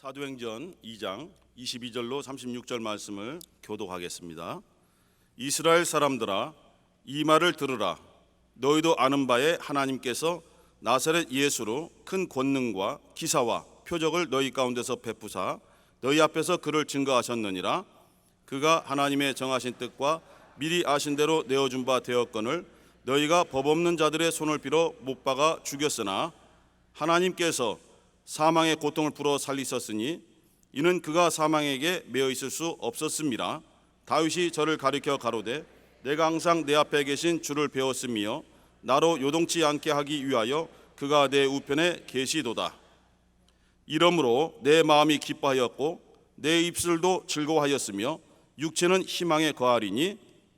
사도행전 2장 22절로 36절 말씀을 교독하겠습니다. 이스라엘 사람들아, 이 말을 들으라. 너희도 아는 바에 하나님께서 나사렛 예수로 큰 권능과 기사와 표적을 너희 가운데서 베푸사 너희 앞에서 그를 증거하셨느니라. 그가 하나님의 정하신 뜻과 미리 아신 대로 내어준 바 되었거늘 너희가 법 없는 자들의 손을 빌어 못 박아 죽였으나 하나님께서 사망의 고통을 풀어 살리셨으니 이는 그가 사망에게 매어 있을 수 없었음이라. 다윗이 저를 가리켜 가로되 내가 항상 내 앞에 계신 주를 배웠으며 나로 요동치 않게 하기 위하여 그가 내 우편에 계시도다. 이러므로 내 마음이 기뻐하였고 내 입술도 즐거워하였으며 육체는 희망에 거하리니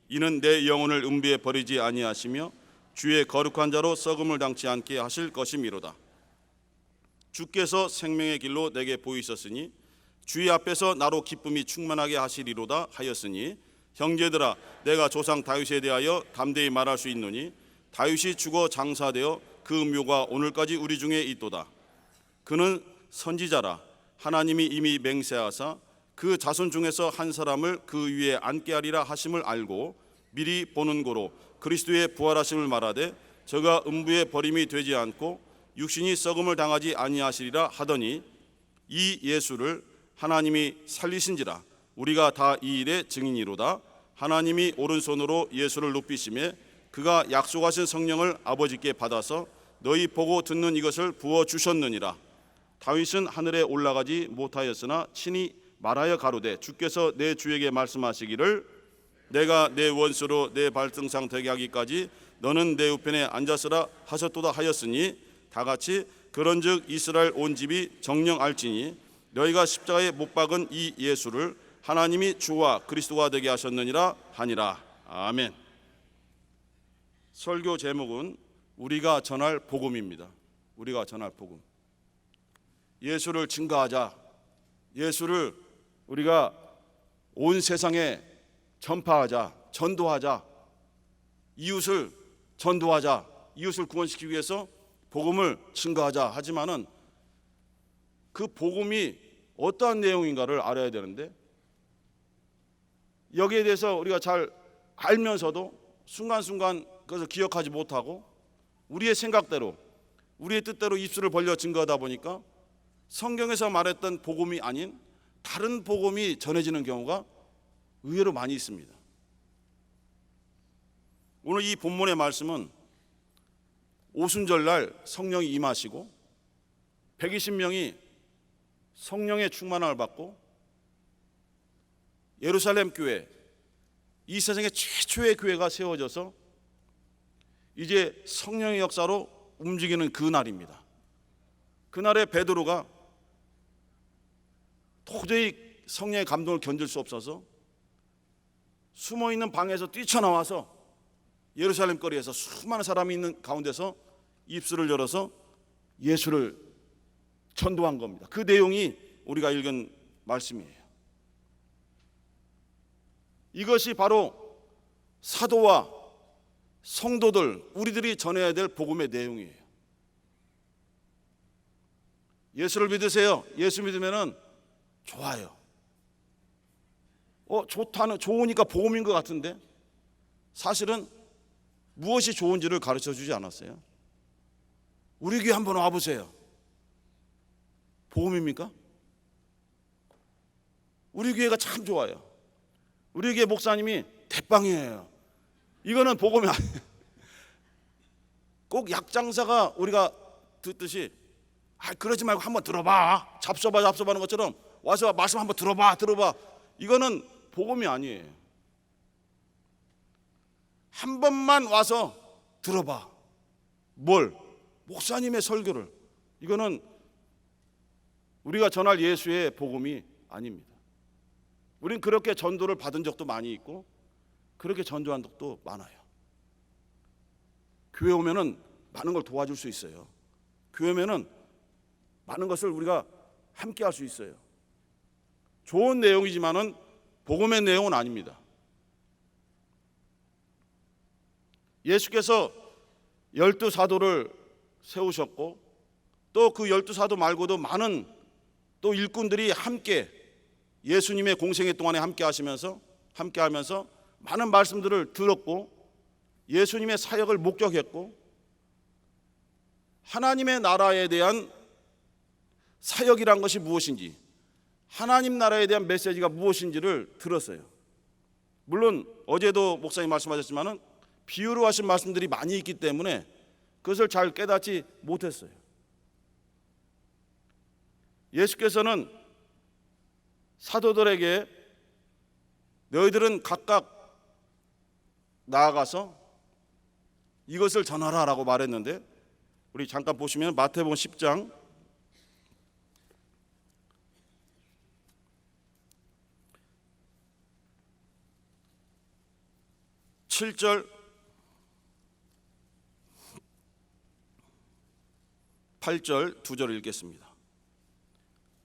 이는 내 영혼을 음부에 버리지 아니하시며 주의 거룩한 자로 썩음을 당치 않게 하실 것이미로다. 주께서 생명의 길로 내게 보이셨으니 주의 앞에서 나로 기쁨이 충만하게 하시리로다 하였으니 형제들아, 내가 조상 다윗에 대하여 담대히 말할 수 있노니 다윗이 죽어 장사되어 그 묘가 오늘까지 우리 중에 있도다. 그는 선지자라. 하나님이 이미 맹세하사 그 자손 중에서 한 사람을 그 위에 앉게 하리라 하심을 알고 미리 보는 고로 그리스도의 부활하심을 말하되 저가 음부에 버림이 되지 않고 육신이 썩음을 당하지 아니하시리라 하더니 이 예수를 하나님이 살리신지라. 우리가 다 이 일의 증인이로다. 하나님이 오른손으로 예수를 높이시매 그가 약속하신 성령을 아버지께 받아서 너희 보고 듣는 이것을 부어주셨느니라. 다윗은 하늘에 올라가지 못하였으나 친히 말하여 가로되 주께서 내 주에게 말씀하시기를 내가 내 원수로 내 발등상 되게 하기까지 너는 내 우편에 앉았으라 하셨도다 하였으니 다같이 그런즉 이스라엘 온 집이 정녕 알지니 너희가 십자가에 못 박은 이 예수를 하나님이 주와 그리스도가 되게 하셨느니라 하니라. 아멘. 설교 제목은 우리가 전할 복음입니다. 우리가 전할 복음. 예수를 증거하자. 예수를 우리가 온 세상에 전파하자, 전도하자, 이웃을 전도하자, 이웃을 구원시키기 위해서 복음을 증거하자 하지만은 그 복음이 어떠한 내용인가를 알아야 되는데 여기에 대해서 우리가 잘 알면서도 순간순간 그것을 기억하지 못하고 우리의 생각대로 우리의 뜻대로 입술을 벌려 증거하다 보니까 성경에서 말했던 복음이 아닌 다른 복음이 전해지는 경우가 의외로 많이 있습니다. 오늘 이 본문의 말씀은 오순절날 성령이 임하시고 120명이 성령의 충만함을 받고 예루살렘 교회, 이 세상의 최초의 교회가 세워져서 이제 성령의 역사로 움직이는 그 날입니다. 그날에 베드로가 도저히 성령의 감동을 견딜 수 없어서 숨어있는 방에서 뛰쳐나와서 예루살렘 거리에서 수많은 사람이 있는 가운데서 입술을 열어서 예수를 전도한 겁니다. 그 내용이 우리가 읽은 말씀이에요. 이것이 바로 사도와 성도들, 우리들이 전해야 될 복음의 내용이에요. 예수를 믿으세요. 예수 믿으면은 좋아요. 좋으니까 복음인 것 같은데 사실은 무엇이 좋은지를 가르쳐 주지 않았어요. 우리 교회 한번 와보세요. 복음입니까? 우리 교회가 참 좋아요. 우리 교회 목사님이 대빵이에요. 이거는 복음이 아니에요. 꼭 약장사가 우리가 듣듯이 그러지 말고 한번 들어봐. 잡숴하는 것처럼 와서 말씀 한번 들어봐. 이거는 복음이 아니에요. 한 번만 와서 들어봐. 뭘? 목사님의 설교를. 이거는 우리가 전할 예수의 복음이 아닙니다. 우린 그렇게 전도를 받은 적도 많이 있고 그렇게 전도한 적도 많아요. 교회 오면은 많은 걸 도와줄 수 있어요. 교회 오면은 많은 것을 우리가 함께 할 수 있어요. 좋은 내용이지만은 복음의 내용은 아닙니다. 예수께서 12 사도를 세우셨고 또 그 12 사도 말고도 많은 또 일꾼들이 함께 예수님의 공생애 동안에 함께 하면서 많은 말씀들을 들었고 예수님의 사역을 목격했고 하나님의 나라에 대한 사역이란 것이 무엇인지, 하나님 나라에 대한 메시지가 무엇인지를 들었어요. 물론 어제도 목사님 말씀하셨지만은 비유로 하신 말씀들이 많이 있기 때문에 그것을 잘 깨닫지 못했어요. 예수께서는 사도들에게 너희들은 각각 나아가서 이것을 전하라라고 말했는데, 우리 잠깐 보시면 마태복음 10장 7절 8절 두 절을 읽겠습니다.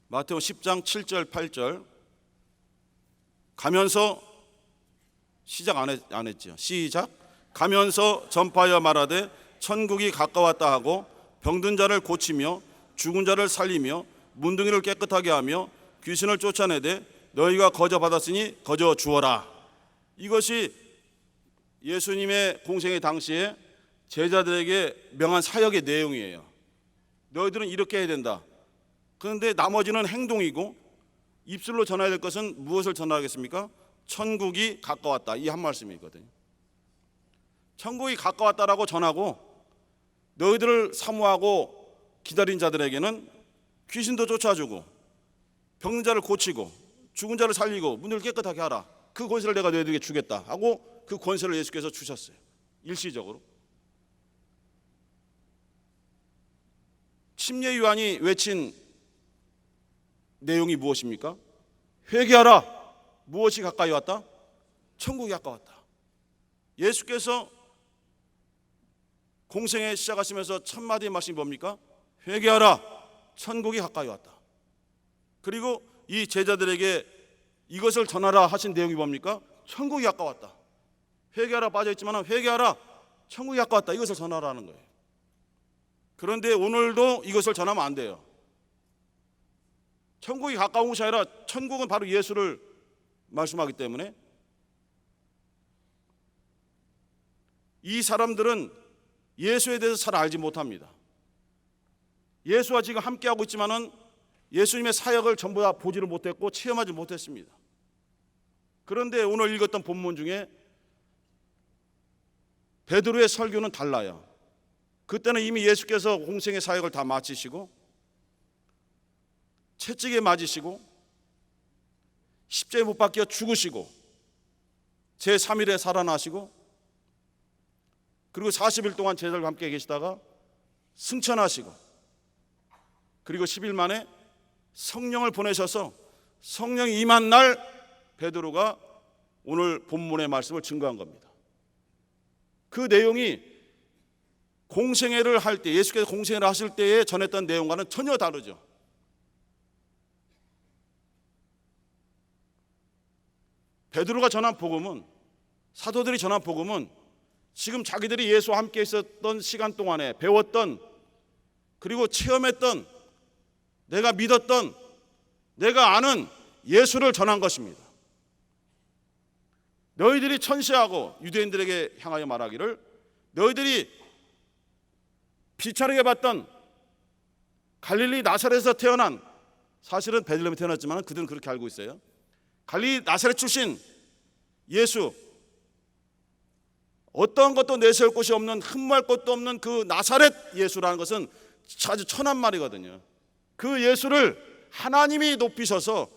마태복음 10장 7절 8절. 가면서 시작 안 했죠. 시작. 가면서 전파하여 말하되 천국이 가까웠다 하고 병든 자를 고치며 죽은 자를 살리며 문둥이를 깨끗하게 하며 귀신을 쫓아내되 너희가 거저 받았으니 거저 주어라. 이것이 예수님의 공생의 당시에 제자들에게 명한 사역의 내용이에요. 너희들은 이렇게 해야 된다. 그런데 나머지는 행동이고, 입술로 전해야 될 것은 무엇을 전하겠습니까? 천국이 가까웠다, 이 한 말씀이거든요. 천국이 가까웠다라고 전하고 너희들을 사모하고 기다린 자들에게는 귀신도 쫓아주고 병든 자를 고치고 죽은 자를 살리고 문을 깨끗하게 하라. 그 권세를 내가 너희들에게 주겠다 하고 그 권세를 예수께서 주셨어요. 일시적으로. 침례 요한이 외친 내용이 무엇입니까? 회개하라. 무엇이 가까이 왔다? 천국이 가까웠다. 예수께서 공생애 시작하시면서 첫 마디의 말씀이 뭡니까? 회개하라. 천국이 가까이 왔다. 그리고 이 제자들에게 이것을 전하라 하신 내용이 뭡니까? 천국이 가까웠다. 회개하라 빠져있지만 회개하라. 천국이 가까웠다. 이것을 전하라는 거예요. 그런데 오늘도 이것을 전하면 안 돼요. 천국이 가까운 것이 아니라 천국은 바로 예수를 말씀하기 때문에 이 사람들은 예수에 대해서 잘 알지 못합니다. 예수와 지금 함께하고 있지만은 예수님의 사역을 전부 다 보지를 못했고 체험하지 못했습니다. 그런데 오늘 읽었던 본문 중에 베드로의 설교는 달라요. 그때는 이미 예수께서 공생의 사역을 다 마치시고 채찍에 맞으시고 십자가에 못 박혀 죽으시고 제3일에 살아나시고 그리고 40일 동안 제자들과 함께 계시다가 승천하시고 그리고 10일 만에 성령을 보내셔서 성령이 임한 날 베드로가 오늘 본문의 말씀을 증거한 겁니다. 그 내용이 공생애를 할 때, 예수께서 공생애를 하실 때에 전했던 내용과는 전혀 다르죠. 베드로가 전한 복음은, 사도들이 전한 복음은 지금 자기들이 예수와 함께 있었던 시간 동안에 배웠던, 그리고 체험했던, 내가 믿었던, 내가 아는 예수를 전한 것입니다. 너희들이 천시하고 유대인들에게 향하여 말하기를 너희들이 비천하게 봤던 갈릴리 나사렛에서 태어난, 사실은 베들레헴에 태어났지만 그들은 그렇게 알고 있어요. 갈릴리 나사렛 출신 예수, 어떤 것도 내세울 곳이 없는, 흠모할 것도 없는 그 나사렛 예수라는 것은 아주 천한 말이거든요. 그 예수를 하나님이 높이셔서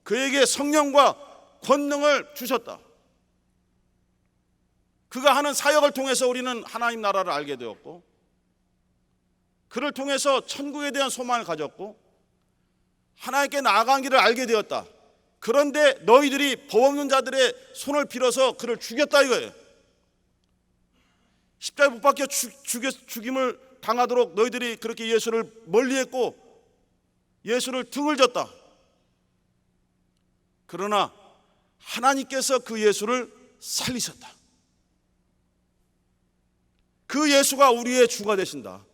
그에게 성령과 권능을 주셨다. 그가 하는 사역을 통해서 우리는 하나님 나라를 알게 되었고, 그를 통해서 천국에 대한 소망을 가졌고 하나님께 나아간 길을 알게 되었다. 그런데 너희들이 법 없는 자들의 손을 빌어서 그를 죽였다 이거예요. 십자가에 못 박혀 죽임을 당하도록 너희들이 그렇게 예수를 멀리했고 예수를 등을 졌다. 그러나 하나님께서 그 예수를 살리셨다. 그 예수가 우리의 주가 되신다.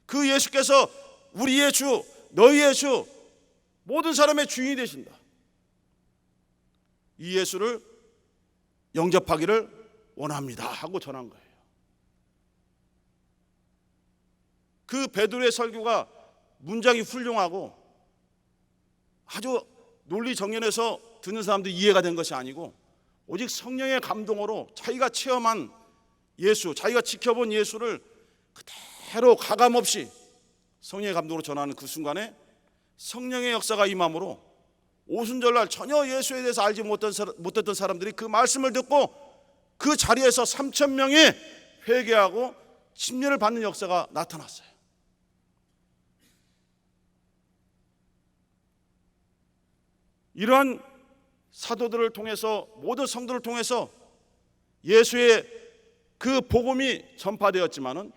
그 예수께서 우리의 주, 너희의 주, 모든 사람의 주인이 되신다. 이 예수를 영접하기를 원합니다 하고 전한 거예요. 그 베드로의 설교가 문장이 훌륭하고 아주 논리 정연해서 듣는 사람들이 이해가 된 것이 아니고 오직 성령의 감동으로 자기가 체험한 예수, 자기가 지켜본 예수를 그대로 가감없이 성령의 감동으로 전하는 그 순간에 성령의 역사가 임함으로 오순절날 전혀 예수에 대해서 알지 못했던 사람들이 그 말씀을 듣고 그 자리에서 3,000명이 회개하고 침례를 받는 역사가 나타났어요. 이러한 사도들을 통해서, 모든 성도를 통해서 예수의 그 복음이 전파되었지만은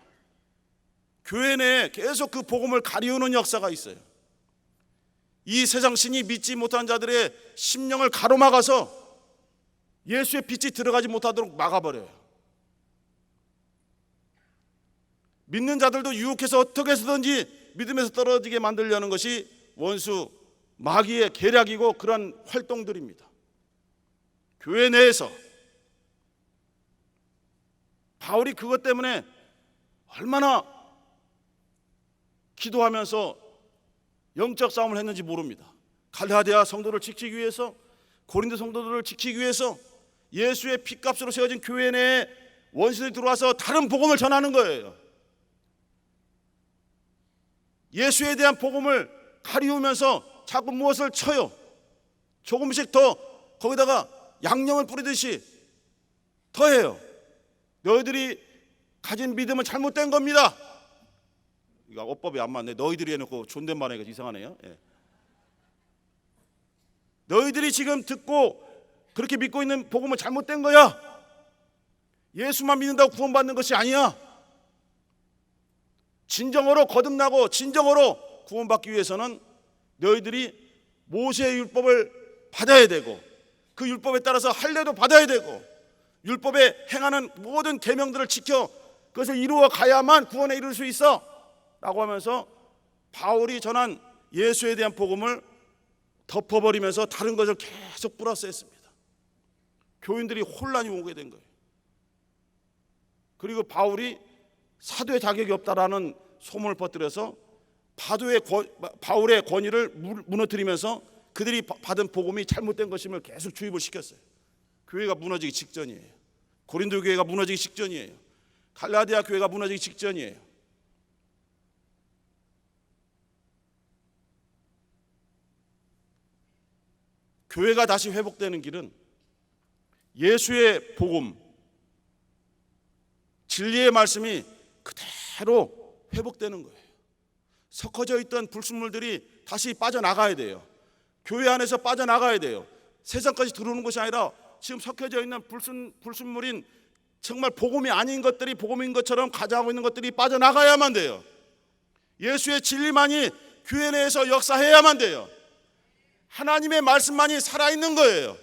교회 내에 계속 그 복음을 가리우는 역사가 있어요. 이 세상 신이 믿지 못한 자들의 심령을 가로막아서 예수의 빛이 들어가지 못하도록 막아버려요. 믿는 자들도 유혹해서 어떻게 해서든지 믿음에서 떨어지게 만들려는 것이 원수 마귀의 계략이고 그런 활동들입니다. 교회 내에서 바울이 그것 때문에 얼마나 기도하면서 영적 싸움을 했는지 모릅니다. 갈라디아 성도를 지키기 위해서, 고린도 성도들을 지키기 위해서 예수의 피값으로 세워진 교회 내에 원수들이 들어와서 다른 복음을 전하는 거예요. 예수에 대한 복음을 가리우면서 자꾸 무엇을 쳐요. 조금씩 더 거기다가 양념을 뿌리듯이 더해요. 너희들이 가진 믿음은 잘못된 겁니다. 이거 어법이 안 맞네. 너희들이 해놓고 존댓말 하니까 이상하네요. 예. 너희들이 지금 듣고 그렇게 믿고 있는 복음은 잘못된 거야. 예수만 믿는다고 구원받는 것이 아니야. 진정으로 거듭나고 진정으로 구원받기 위해서는 너희들이 모세의 율법을 받아야 되고 그 율법에 따라서 할례도 받아야 되고 율법에 행하는 모든 계명들을 지켜 그것을 이루어 가야만 구원에 이룰 수 있어 라고 하면서 바울이 전한 예수에 대한 복음을 덮어버리면서 다른 것을 계속 플러스 했습니다. 교인들이 혼란이 오게 된 거예요. 그리고 바울이 사도의 자격이 없다라는 소문을 퍼뜨려서 바울의 권위를 무너뜨리면서 그들이 받은 복음이 잘못된 것임을 계속 주입을 시켰어요. 교회가 무너지기 직전이에요. 고린도 교회가 무너지기 직전이에요. 갈라디아 교회가 무너지기 직전이에요. 교회가 다시 회복되는 길은 예수의 복음, 진리의 말씀이 그대로 회복되는 거예요. 섞어져 있던 불순물들이 다시 빠져나가야 돼요. 교회 안에서 빠져나가야 돼요. 세상까지 들어오는 것이 아니라 지금 섞여져 있는 불순물인 정말 복음이 아닌 것들이 복음인 것처럼 가져가고 있는 것들이 빠져나가야만 돼요. 예수의 진리만이 교회 내에서 역사해야만 돼요. 하나님의 말씀만이 살아있는 거예요.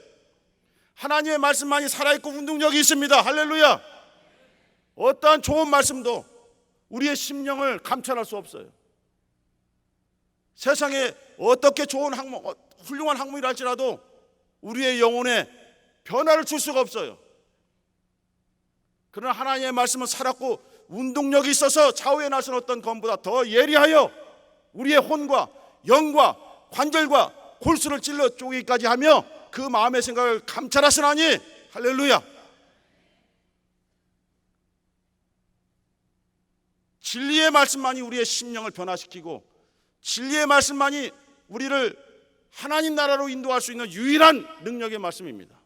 하나님의 말씀만이 살아있고 운동력이 있습니다. 할렐루야. 어떠한 좋은 말씀도 우리의 심령을 감찰할 수 없어요. 세상에 어떻게 좋은 학문, 훌륭한 학문이라 할지라도 우리의 영혼에 변화를 줄 수가 없어요. 그러나 하나님의 말씀은 살았고 운동력이 있어서 좌우에 나선 어떤 검보다 더 예리하여 우리의 혼과 영과 관절과 골수를 찔러 쪼개기까지 하며 그 마음의 생각을 감찰하시나니 할렐루야. 진리의 말씀만이 우리의 심령을 변화시키고 진리의 말씀만이 우리를 하나님 나라로 인도할 수 있는 유일한 능력의 말씀입니다.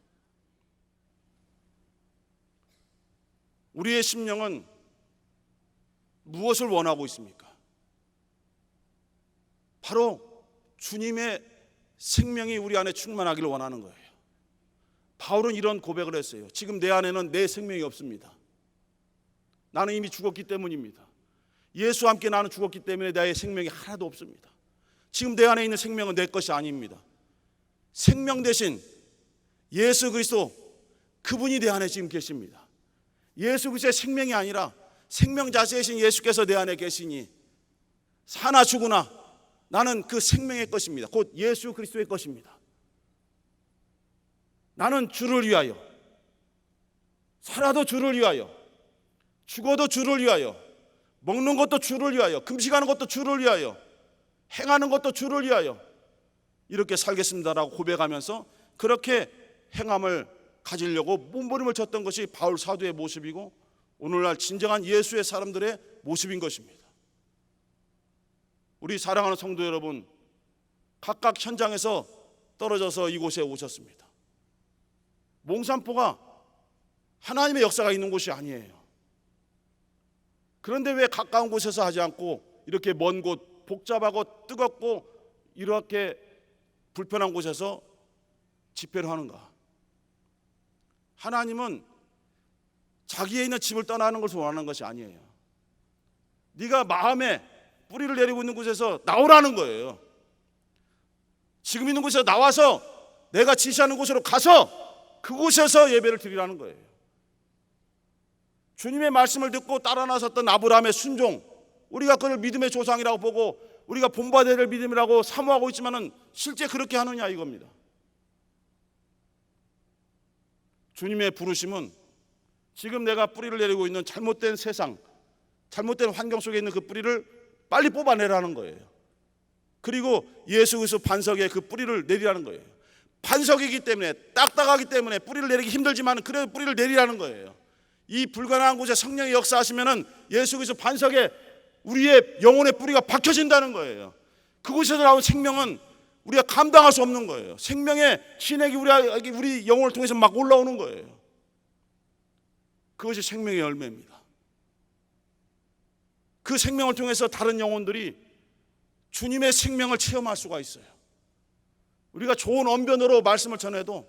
우리의 심령은 무엇을 원하고 있습니까? 바로 주님의 생명이 우리 안에 충만하기를 원하는 거예요. 바울은 이런 고백을 했어요. 지금 내 안에는 내 생명이 없습니다. 나는 이미 죽었기 때문입니다. 예수와 함께 나는 죽었기 때문에 나의 생명이 하나도 없습니다. 지금 내 안에 있는 생명은 내 것이 아닙니다. 생명 대신 예수 그리스도 그분이 내 안에 지금 계십니다. 예수 그리스도의 생명이 아니라 생명 자체이신 예수께서 내 안에 계시니 사나 죽으나 나는 그 생명의 것입니다. 곧 예수 그리스도의 것입니다. 나는 주를 위하여, 살아도 주를 위하여, 죽어도 주를 위하여, 먹는 것도 주를 위하여, 금식하는 것도 주를 위하여, 행하는 것도 주를 위하여 이렇게 살겠습니다라고 고백하면서 그렇게 행함을 가지려고 몸부림을 쳤던 것이 바울 사도의 모습이고 오늘날 진정한 예수의 사람들의 모습인 것입니다. 우리 사랑하는 성도 여러분, 각각 현장에서 떨어져서 이곳에 오셨습니다. 몽산포가 하나님의 역사가 있는 곳이 아니에요. 그런데 왜 가까운 곳에서 하지 않고 이렇게 먼 곳, 복잡하고 뜨겁고 이렇게 불편한 곳에서 집회를 하는가? 하나님은 자기에 있는 집을 떠나는 것을 원하는 것이 아니에요. 네가 마음에 뿌리를 내리고 있는 곳에서 나오라는 거예요. 지금 있는 곳에서 나와서 내가 지시하는 곳으로 가서 그곳에서 예배를 드리라는 거예요. 주님의 말씀을 듣고 따라 나섰던 아브라함의 순종, 우리가 그를 믿음의 조상이라고 보고 우리가 본받아야 될 믿음이라고 사모하고 있지만은 실제 그렇게 하느냐 이겁니다. 주님의 부르심은 지금 내가 뿌리를 내리고 있는 잘못된 세상, 잘못된 환경 속에 있는 그 뿌리를 빨리 뽑아내라는 거예요. 그리고 예수 그리스도 반석에 그 뿌리를 내리라는 거예요. 반석이기 때문에, 딱딱하기 때문에 뿌리를 내리기 힘들지만 그래도 뿌리를 내리라는 거예요. 이 불가능한 곳에 성령의 역사하시면은 예수 그리스도 반석에 우리의 영혼의 뿌리가 박혀진다는 거예요. 그곳에서 나온 생명은 우리가 감당할 수 없는 거예요. 생명의 신액이 우리 영혼을 통해서 막 올라오는 거예요. 그것이 생명의 열매입니다. 그 생명을 통해서 다른 영혼들이 주님의 생명을 체험할 수가 있어요. 우리가 좋은 언변으로 말씀을 전해도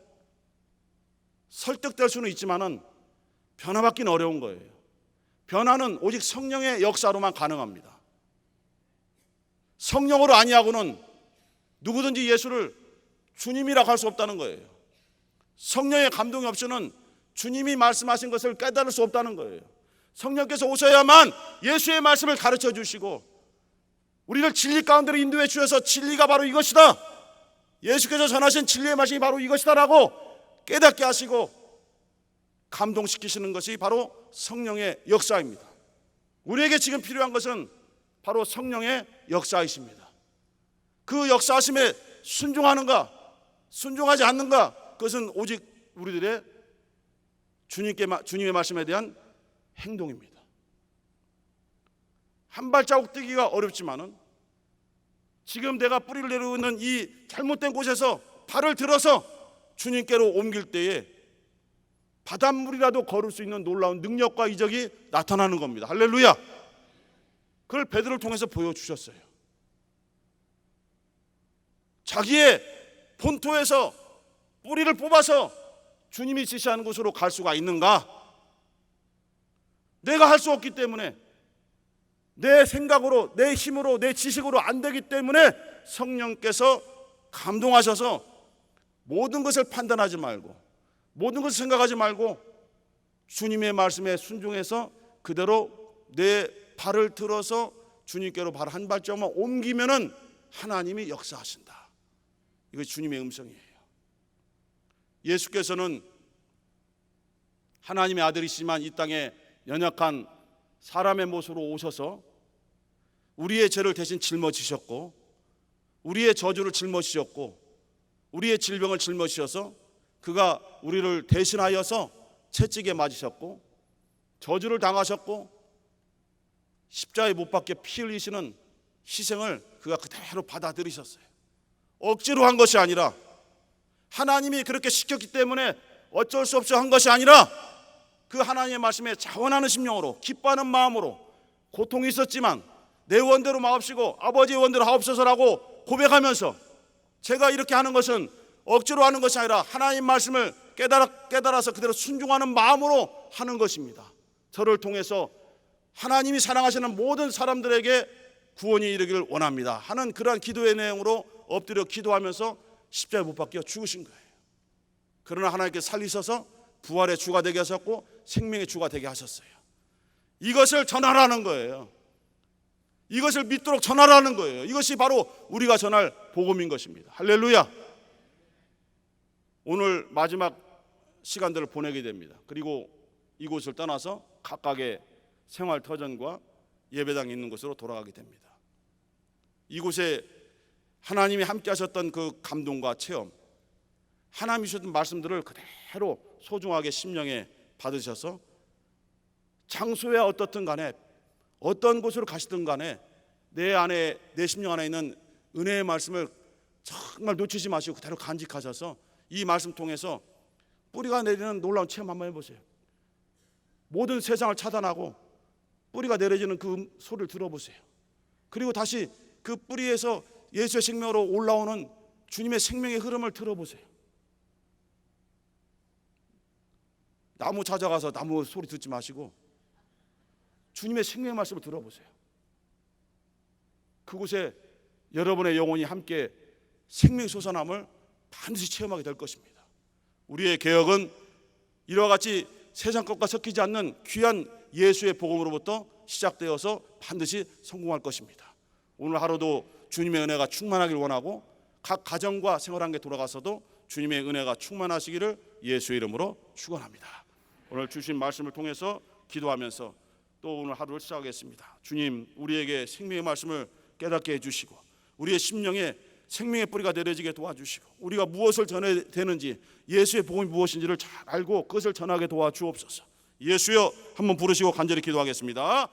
설득될 수는 있지만은 변화받기는 어려운 거예요. 변화는 오직 성령의 역사로만 가능합니다. 성령으로 아니하고는 누구든지 예수를 주님이라고 할 수 없다는 거예요. 성령의 감동이 없이는 주님이 말씀하신 것을 깨달을 수 없다는 거예요. 성령께서 오셔야만 예수의 말씀을 가르쳐 주시고 우리를 진리 가운데로 인도해 주셔서 진리가 바로 이것이다, 예수께서 전하신 진리의 말씀이 바로 이것이다 라고 깨닫게 하시고 감동시키시는 것이 바로 성령의 역사입니다. 우리에게 지금 필요한 것은 바로 성령의 역사이십니다. 그 역사하심에 순종하는가 순종하지 않는가, 그것은 오직 우리들의 주님의 말씀에 대한 행동입니다. 한 발자국 뛰기가 어렵지만은 지금 내가 뿌리를 내리고 있는 이 잘못된 곳에서 발을 들어서 주님께로 옮길 때에 바닷물이라도 걸을 수 있는 놀라운 능력과 이적이 나타나는 겁니다. 할렐루야. 그걸 베드로를 통해서 보여주셨어요. 자기의 본토에서 뿌리를 뽑아서 주님이 지시하는 곳으로 갈 수가 있는가? 내가 할 수 없기 때문에, 내 생각으로, 내 힘으로, 내 지식으로 안 되기 때문에 성령께서 감동하셔서 모든 것을 판단하지 말고, 모든 것을 생각하지 말고 주님의 말씀에 순종해서 그대로 내 발을 들어서 주님께로 발 한 발짝만 옮기면은 하나님이 역사하신다. 이것이 주님의 음성이에요. 예수께서는 하나님의 아들이시지만 이 땅에 연약한 사람의 모습으로 오셔서 우리의 죄를 대신 짊어지셨고 우리의 저주를 짊어지셨고 우리의 질병을 짊어지셔서 그가 우리를 대신하여서 채찍에 맞으셨고 저주를 당하셨고 십자가에 못 박혀 피 흘리시는 희생을 그가 그대로 받아들이셨어요. 억지로 한 것이 아니라 하나님이 그렇게 시켰기 때문에 어쩔 수 없이 한 것이 아니라 그 하나님의 말씀에 자원하는 심령으로 기뻐하는 마음으로 고통이 있었지만 내 원대로 마옵시고 아버지의 원대로 하옵소서라고 고백하면서 제가 이렇게 하는 것은 억지로 하는 것이 아니라 하나님 말씀을 깨달아서 그대로 순종하는 마음으로 하는 것입니다. 저를 통해서 하나님이 사랑하시는 모든 사람들에게 구원이 이르기를 원합니다 하는 그러한 기도의 내용으로 엎드려 기도하면서 십자가에 못 박혀 죽으신 거예요. 그러나 하나님께서 살리셔서 부활의 주가 되게 하셨고 생명의 주가 되게 하셨어요. 이것을 전하라는 거예요. 이것을 믿도록 전하라는 거예요. 이것이 바로 우리가 전할 복음인 것입니다. 할렐루야. 오늘 마지막 시간들을 보내게 됩니다. 그리고 이곳을 떠나서 각각의 생활터전과 예배당이 있는 곳으로 돌아가게 됩니다. 이곳에 하나님이 함께 하셨던 그 감동과 체험, 하나님이 주셨던 말씀들을 그대로 소중하게 심령에 받으셔서 장소에 어떻든 간에 어떤 곳으로 가시든 간에 내 안에, 내 심령 안에 있는 은혜의 말씀을 정말 놓치지 마시고 그대로 간직하셔서 이 말씀 통해서 뿌리가 내리는 놀라운 체험 한번 해보세요. 모든 세상을 차단하고 뿌리가 내려지는 그 소리를 들어보세요. 그리고 다시 그 뿌리에서 예수의 생명으로 올라오는 주님의 생명의 흐름을 들어보세요. 나무 찾아가서 나무 소리 듣지 마시고 주님의 생명의 말씀을 들어보세요. 그곳에 여러분의 영혼이 함께 생명이 솟아남을 반드시 체험하게 될 것입니다. 우리의 개혁은 이와 같이 세상 것과 섞이지 않는 귀한 예수의 복음으로부터 시작되어서 반드시 성공할 것입니다. 오늘 하루도 주님의 은혜가 충만하길 원하고 각 가정과 생활한 게 돌아가서도 주님의 은혜가 충만하시기를 예수의 이름으로 축원합니다. 오늘 주신 말씀을 통해서 기도하면서 또 오늘 하루를 시작하겠습니다. 주님, 우리에게 생명의 말씀을 깨닫게 해주시고 우리의 심령에 생명의 뿌리가 내려지게 도와주시고 우리가 무엇을 전해야 되는지 예수의 복음이 무엇인지를 잘 알고 그것을 전하게 도와주옵소서. 예수여, 한번 부르시고 간절히 기도하겠습니다.